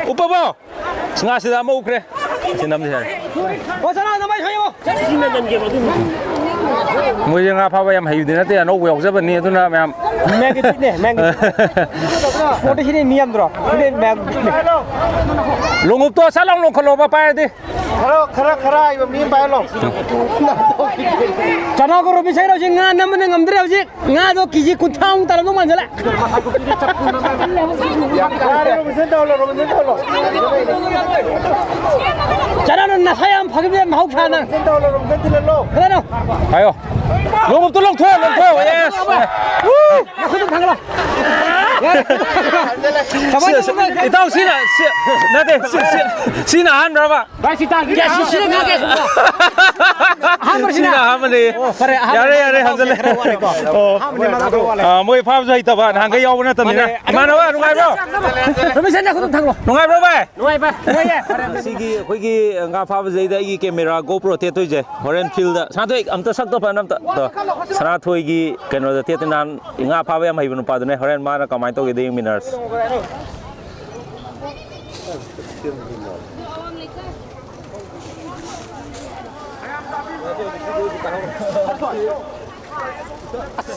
오빠 봐. 승아시다 뭐 그래. 지남들. 어서나 너만 해요. 뭐 이제 파봐 얌 해유 되나 때 너 외국 잡았니 누나 얌. 매기네 매기. 포테시니 미암 들어. 근데 매. 롱업도 살롱 롱컬로 봐야 돼. 카라 이거 미암 봐요. 전화로 미세로 지금 남는 남들 아직 나도 기지 군탕 따라 놓으면 안 돼. 자라는 나 사양 파기면 마우키 하나. 그다음 가요. 롱업도 롱토 예스. 우! 그좀 당겨봐. 이따 시나 나대 시나 한 봐봐. 맛있다. 야 시시는 가게. 시나 하면이. 야래 한절래. 뭐 파브서 있다 봐. 한가 여우나 떴니나. 이만와 누가요? 그러면 생각 그좀 당겨. 누가요 봐. 누가요? 시기 거기 nga 파브제이다 이 카메라 GoPro 테 토이제 호렌 필드 사토이 암타 sakto pa namta sana thoigi keno te tenan nga pabe am haibun pa dune horen mana kamai to ge ding minutes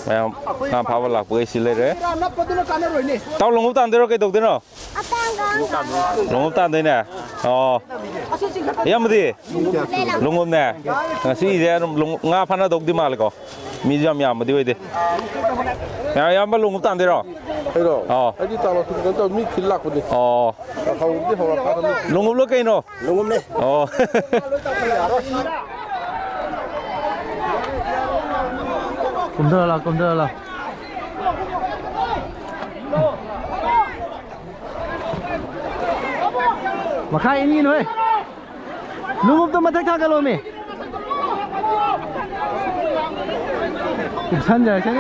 Mẹ nga pabe lak pui si le re tao long tan de ro ke dok de no long tan de ne Yamdi lungom nè si je nga phana dok di mal ko mi jam yam di we de ya yam ba lungom tan de ro ai đi tao là tụi nó mi khil lạc đi không đi học là phá lungom lo kai no lungom ne Cũng đỡ là mà khai anh nhìn thôi lúc hôm tôi mà thách thang cái lô mì cũng sân rồi chứ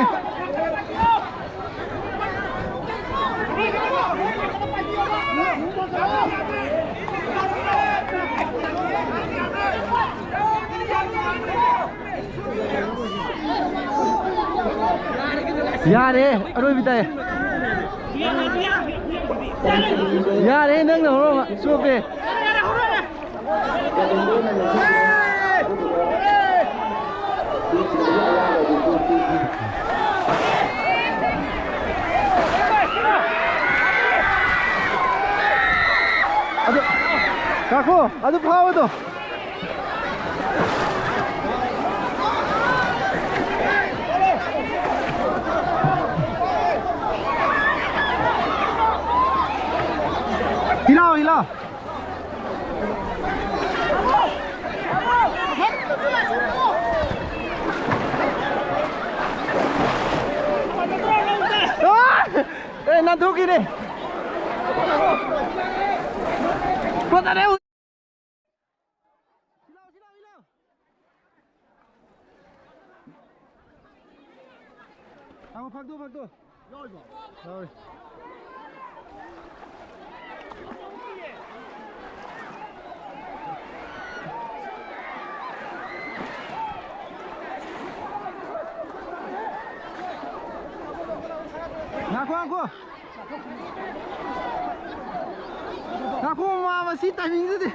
ya đi ở đôi bị tay ya đi nâng đầu rồi xua về 가고 아주 파워도 hilao ê năn thuốc kia đi con ta đeo phạt tua rồi Aku mau masih timing itu deh.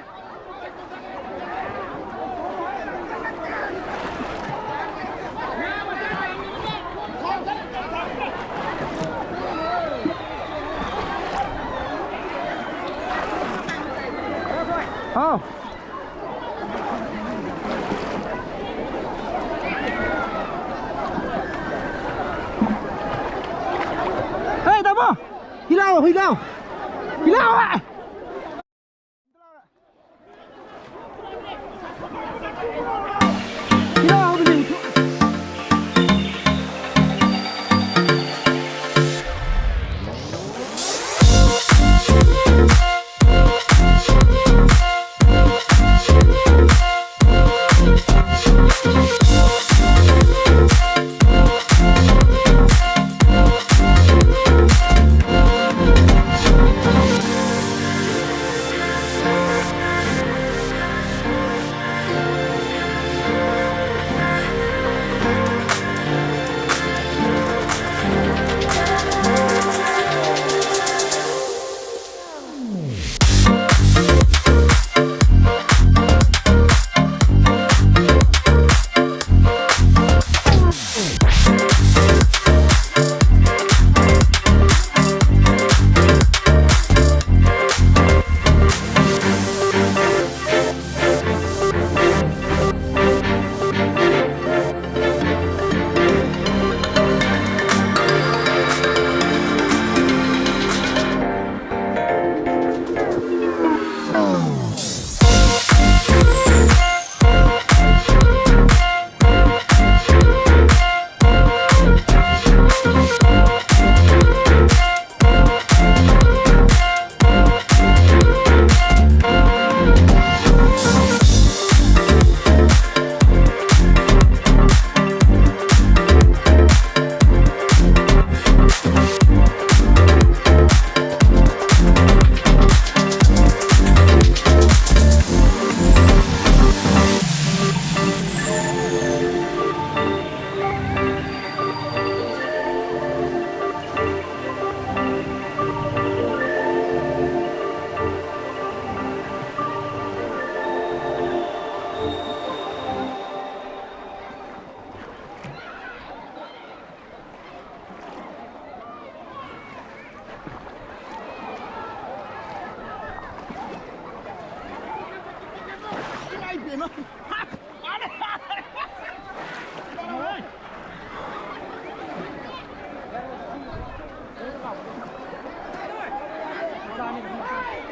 Oh. Hei, Tamo! Hilau! Ah!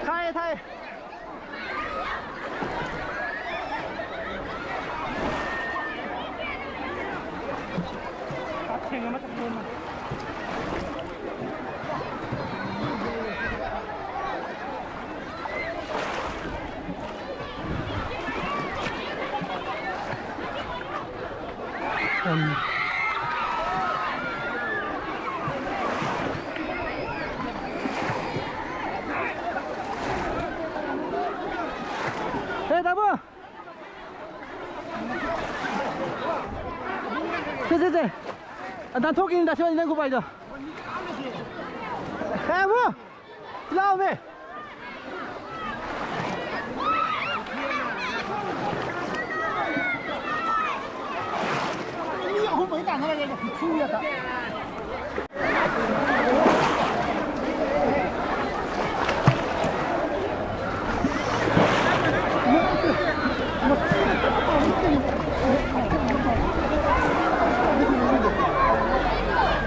타이 타이. 에 나무. 제. 난 토끼입니다. 시간 있는 거 봐야죠. 에 뭐? 나오네.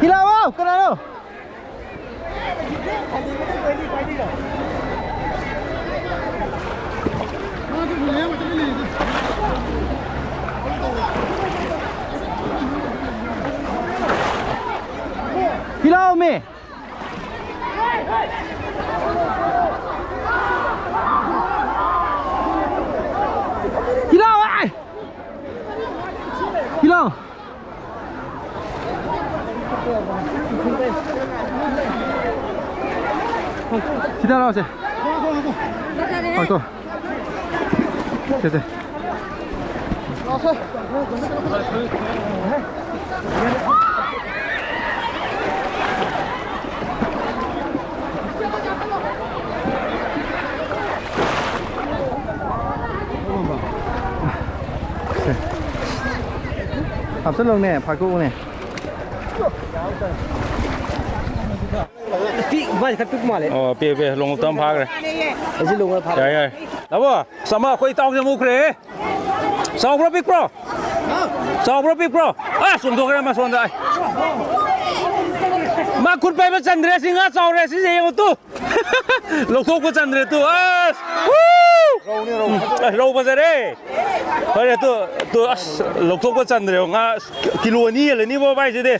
Hilaw, kenapa? Hilaw me. Hilaw ai. Hilaw. 기다려오세요. 또. 네. 앞선 롱네, 발고네. Pi vai ka pik male. 어, 삐 롱 땀 파그래. Esi longa pha. 야야. 나봐. 사마 거기 따오게 못 그래. 사오브로 빅브로. 사오브로 빅브로. 아, 숨도 그래 마 손다. 마 굿바이 찬드레 싱아 사오레 시제 이것도. 록톡고 찬드레 또. 아. 우! 로우 바자레. 그래 또 록톡고 찬드레. 가 킬로니 엘니 뭐 바이지데.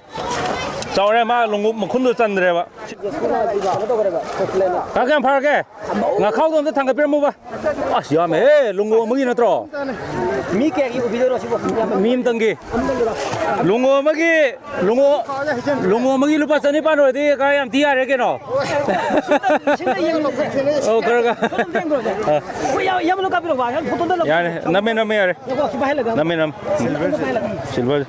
사오레 마 롱고 뭐 콘도 찬드레 봐. 그냥 팔게. 나 카우도 당가 빼 먹어. 아, 시험에 롱고 먹이 넣더라. Mi ke gi video si bo. 밈 등기. 롱고 먹이 루파 써니 빠노 돼. 가야 디아래 게노. 어, 그러가. Ya ya lo ka pilo ba. Photo da. 야네. 남에 야래. Ko ki ba hele ga. 남에 실버.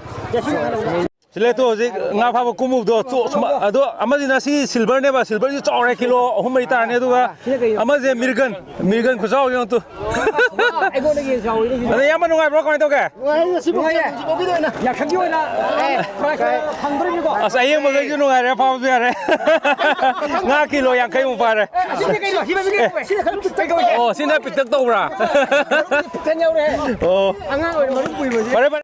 실레 또 아직 nga 파고 꾸무도 또 아도 아마지나 시 실버네 봐. 실버 4 킬로 홈메이 따네 두가. 아마제 미르건 구자오 또. Ego le gi jaw ni. 아니 야만 누가 브로 거니 또게. Ya khagi wa na. Phang dri ni ko. 아, 사이에 먹어 주는 거래. 파우스 야래. nga 킬로 양 kai 못 파래. Sini ke lo. Hiba bi ke. Sini khal tuk ko. 어, 신나 삐떡 떠오라. Tan yaw re. 어. Anga wa maru pui bo. 바래